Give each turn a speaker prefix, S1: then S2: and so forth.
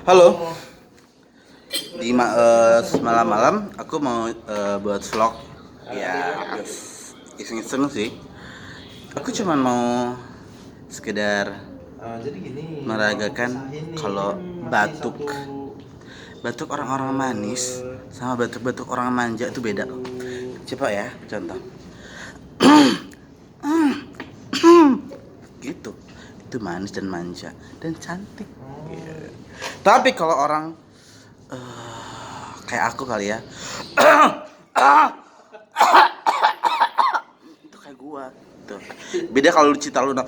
S1: Halo, malam-malam aku mau buat vlog. Ya, iseng-iseng sih. Aku cuman mau sekedar
S2: Jadi gini,
S1: meragakan kalau batuk batuk orang-orang manis sama batuk-batuk orang manja itu beda. Coba ya, contoh. Gitu. Itu manis dan manja dan cantik. Gitu. Tapi kalau orang kayak aku kali ya, itu kayak gua tuh. Beda kalau lu cita lu dong.